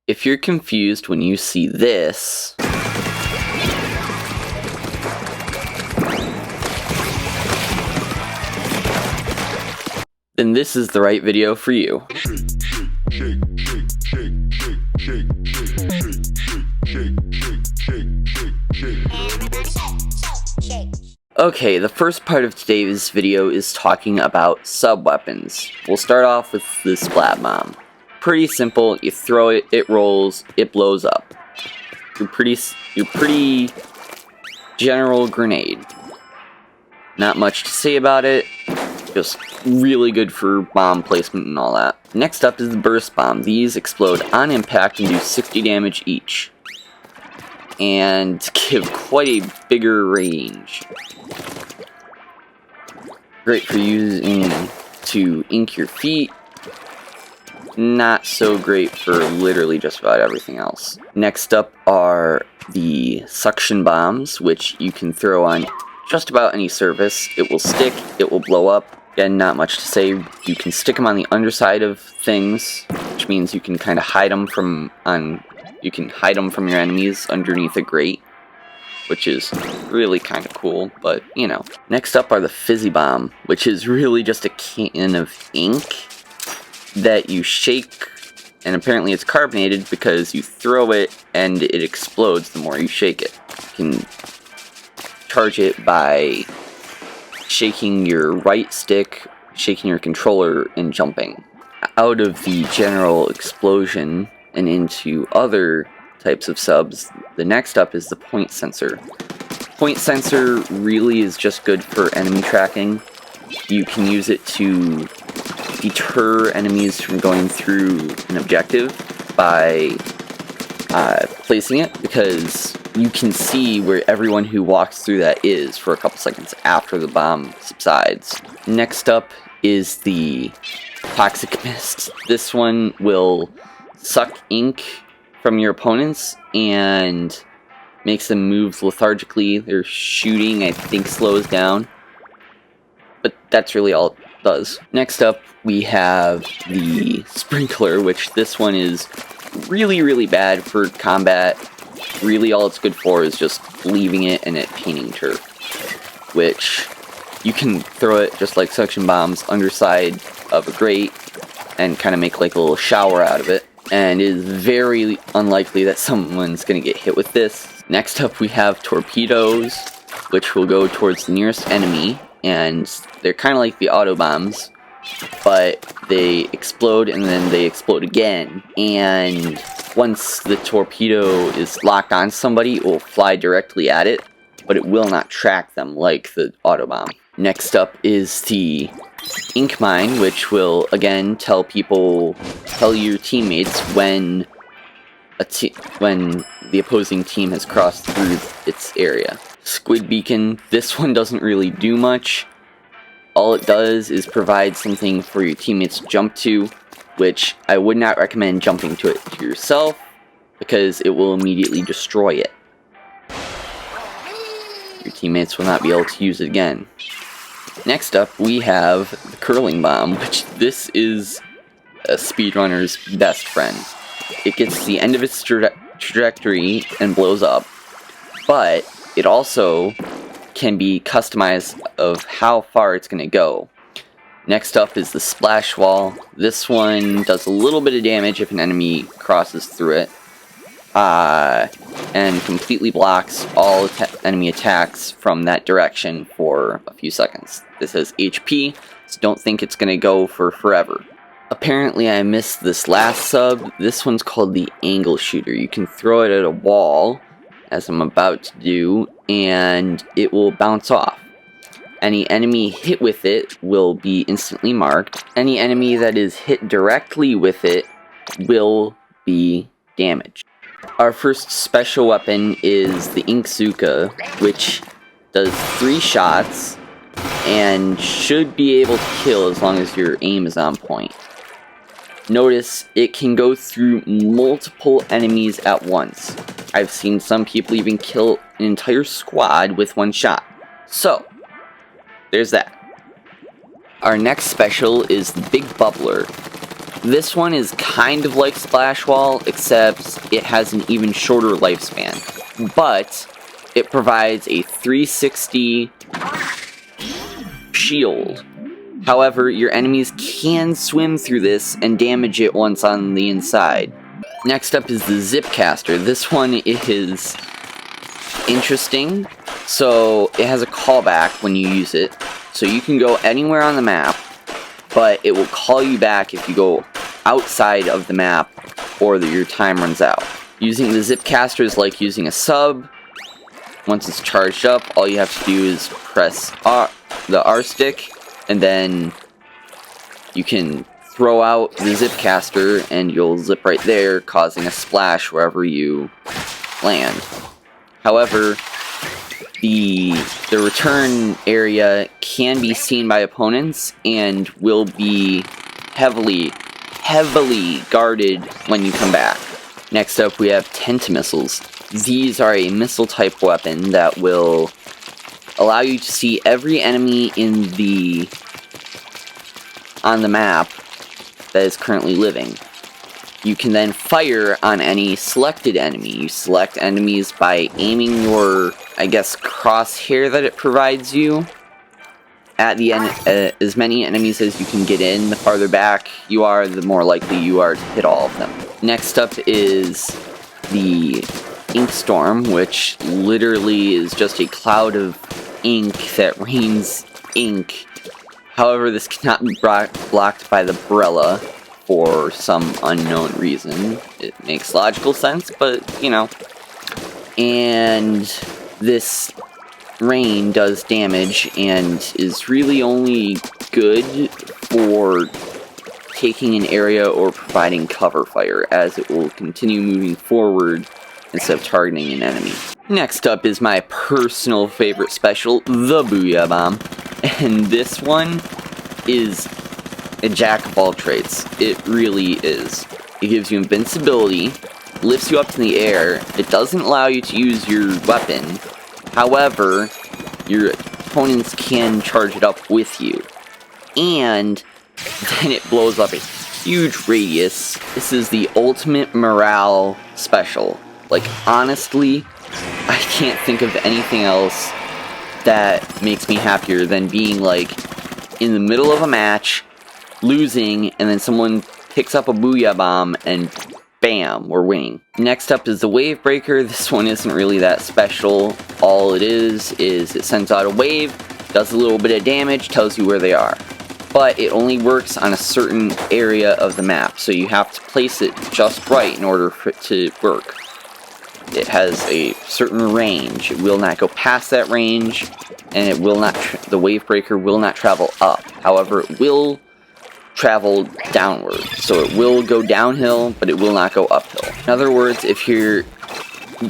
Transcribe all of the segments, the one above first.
If you're confused when you see this, then this is the right video for you. Okay, the first part of today's video is talking about sub-weapons. We'll start off with the Splat Bomb. Pretty simple, you throw it, it rolls, it blows up. Your pretty general grenade. Not much to say about it, just really good for bomb placement and all that. Next up is the Burst Bomb. These explode on impact and do 60 damage each. And give quite a bigger range. Great for using to ink your feet. Not so great for literally just about everything else. Next up are the Suction Bombs, which you can throw on just about any surface. It will stick, it will blow up. Again, not much to say. You can stick them on the underside of things, which means you can kind of hide them from your enemies underneath a grate, which is really kind of cool, but you know. Next up are the Fizzy Bomb, which is really just a can of ink that you shake, and apparently it's carbonated because you throw it and it explodes the more you shake it. You can charge it by shaking your right stick, shaking your controller, and jumping. Out of the general explosion and into other types of subs, the next up is the Point Sensor. Point Sensor really is just good for enemy tracking. You can use it to deter enemies from going through an objective by placing it, because you can see where everyone who walks through that is for a couple seconds after the bomb subsides. Next up is the Toxic Mist. This one will suck ink from your opponents and makes them move lethargically. Their shooting, I think, slows down, but that's really all it does. Next up, we have the Sprinkler, which this one is really bad for combat. Really all it's good for is just leaving it and it painting turf, which you can throw it just like Suction Bombs underside of a grate and kind of make like a little shower out of it, and it is very unlikely that someone's going to get hit with this. Next up we have Torpedoes, which will go towards the nearest enemy, and they're kind of like the auto bombs, but they explode and then they explode again, and once the torpedo is locked on somebody, it will fly directly at it, but it will not track them like the auto bomb. Next up is the Ink Mine, which will again tell your teammates when the opposing team has crossed through its area. Squid Beacon, this one doesn't really do much. All it does is provide something for your teammates to jump to, which I would not recommend jumping to it to yourself, because it will immediately destroy it. Your teammates will not be able to use it again. Next up, we have the Curling Bomb, which this is a speedrunner's best friend. It gets to the end of its trajectory and blows up, but it also can be customized of how far it's going to go. Next up is the Splash Wall. This one does a little bit of damage if an enemy crosses through it, and completely blocks all enemy attacks from that direction for a few seconds. This has HP, so don't think it's going to go for forever. Apparently I missed this last sub. This one's called the Angle Shooter. You can throw it at a wall, as I'm about to do, and it will bounce off. Any enemy hit with it will be instantly marked. Any enemy that is hit directly with it will be damaged. Our first special weapon is the Inkzooka, which does 3 shots and should be able to kill as long as your aim is on point. Notice it can go through multiple enemies at once. I've seen some people even kill an entire squad with 1 shot. So, there's that. Our next special is the Big Bubbler. This one is kind of like Splash Wall, except it has an even shorter lifespan. But it provides a 360 shield. However, your enemies can swim through this and damage it once on the inside. Next up is the Zipcaster. This one is interesting. So it has a callback when you use it. So you can go anywhere on the map, but it will call you back if you go outside of the map or that your time runs out. Using the Zipcaster is like using a sub. Once it's charged up, all you have to do is press the R stick, and then you can throw out the Zipcaster and you'll zip right there, causing a splash wherever you land. However, the return area can be seen by opponents and will be heavily guarded when you come back. Next up, we have Tentamissiles. These are a missile type weapon that will allow you to see every enemy on the map that is currently living. You can then fire on any selected enemy. You select enemies by aiming your, I guess, crosshair that it provides you at the end. As many enemies as you can get in, the farther back you are, the more likely you are to hit all of them. Next up is the Ink Storm, which literally is just a cloud of ink that rains ink. However, this cannot be blocked by the Brella for some unknown reason. It makes logical sense, but, you know. And this rain does damage and is really only good for taking an area or providing cover fire, as it will continue moving forward instead of targeting an enemy. Next up is my personal favorite special, the Booyah Bomb. And this one is a jack of all trades. It really is. It gives you invincibility, lifts you up in the air. It doesn't allow you to use your weapon. However, your opponents can charge it up with you. And then it blows up a huge radius. This is the ultimate morale special. Like, honestly, I can't think of anything else that makes me happier than being, like, in the middle of a match, losing, and then someone picks up a Booyah Bomb, and bam, we're winning. Next up is the Wave Breaker. This one isn't really that special. All it is it sends out a wave, does a little bit of damage, tells you where they are. But it only works on a certain area of the map, so you have to place it just right in order for it to work. It has a certain range. It will not go past that range, and it will not. The Wave Breaker will not travel up. However, it will travel downward. So it will go downhill, but it will not go uphill. In other words, if you're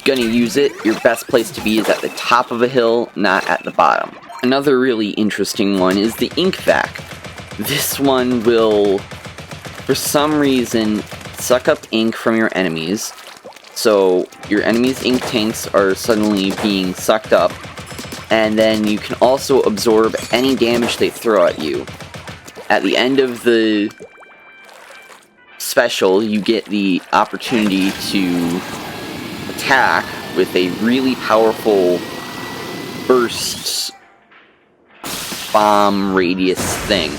gonna use it, your best place to be is at the top of a hill, not at the bottom. Another really interesting one is the Ink Vac. This one will, for some reason, suck up ink from your enemies. So your enemies' ink tanks are suddenly being sucked up, and then you can also absorb any damage they throw at you. At the end of the special, you get the opportunity to attack with a really powerful burst bomb radius thing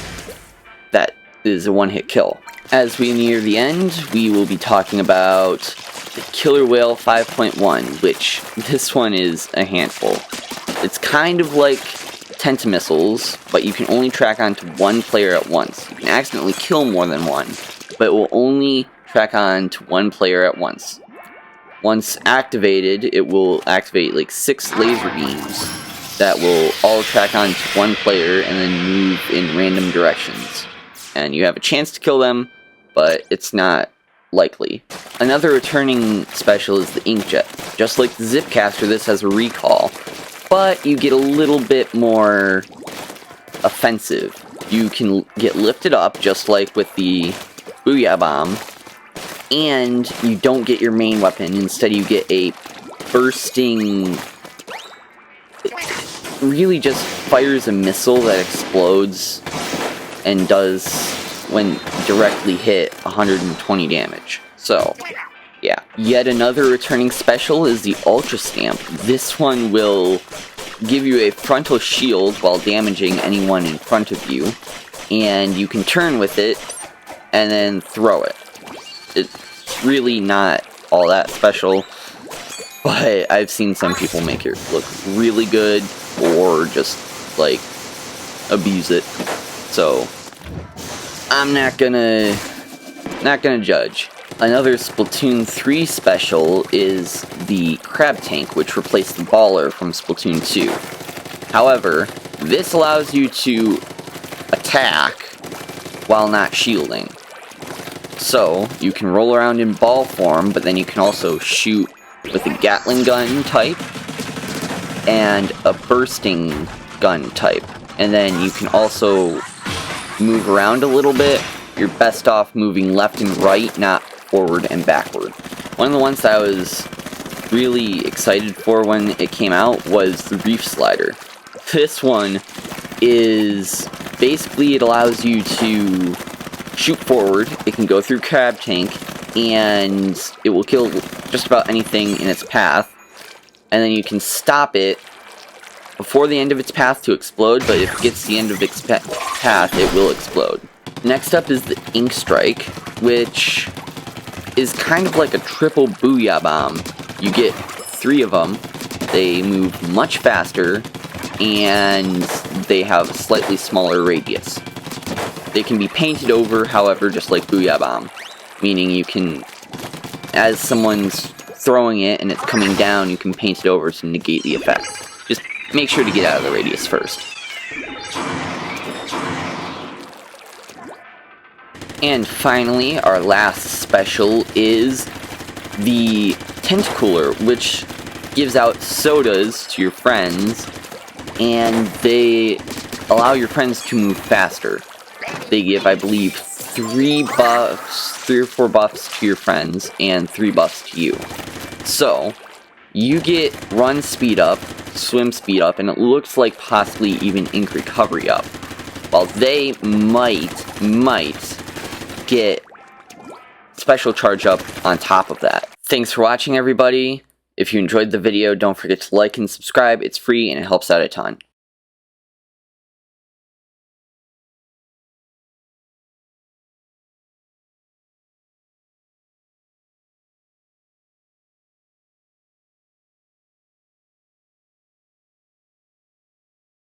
that is a one-hit kill. As we near the end, we will be talking about the Killer Whale 5.1, which this one is a handful. It's kind of like Tentamissiles, but you can only track onto one player at once. You can accidentally kill more than one, but it will only track on to one player at once. Once activated, it will activate like 6 laser beams that will all track on to one player and then move in random directions. And you have a chance to kill them, but it's not likely. Another returning special is the Inkjet. Just like the Zipcaster, this has a recall, but you get a little bit more offensive. You can get lifted up, just like with the Booyah Bomb, and you don't get your main weapon. Instead, you get a bursting... It really just fires a missile that explodes and does when directly hit 120 damage. So, yeah. Yet another returning special is the Ultra Stamp. This one will give you a frontal shield while damaging anyone in front of you, and you can turn with it and then throw it. It's really not all that special, but I've seen some people make it look really good or just like abuse it. So I'm not gonna judge. Another Splatoon 3 special is the Crab Tank, which replaced the Baller from Splatoon 2. However, this allows you to attack while not shielding. So, you can roll around in ball form, but then you can also shoot with a Gatling gun type and a bursting gun type. And then you can also move around a little bit. You're best off moving left and right, not forward and backward. One of the ones that I was really excited for when it came out was the Reef Slider. This one is basically, it allows you to shoot forward. It can go through Crab Tank and it will kill just about anything in its path, and then you can stop it before the end of its path to explode, but if it gets to the end of its path, it will explode. Next up is the Ink Strike, which is kind of like a triple Booyah Bomb. You get 3 of them, they move much faster, and they have a slightly smaller radius. They can be painted over, however, just like Booyah Bomb, meaning you can, as someone's throwing it and it's coming down, you can paint it over to negate the effect. Just make sure to get out of the radius first. And finally, our last special is the Tentacooler, which gives out sodas to your friends, and they allow your friends to move faster. They give, I believe, 3 or 4 buffs to your friends, and 3 buffs to you. So, you get run speed up, swim speed up, and it looks like possibly even ink recovery up. While they might get special charge up on top of that. Thanks for watching, everybody. If you enjoyed the video, don't forget to like and subscribe. It's free and it helps out a ton.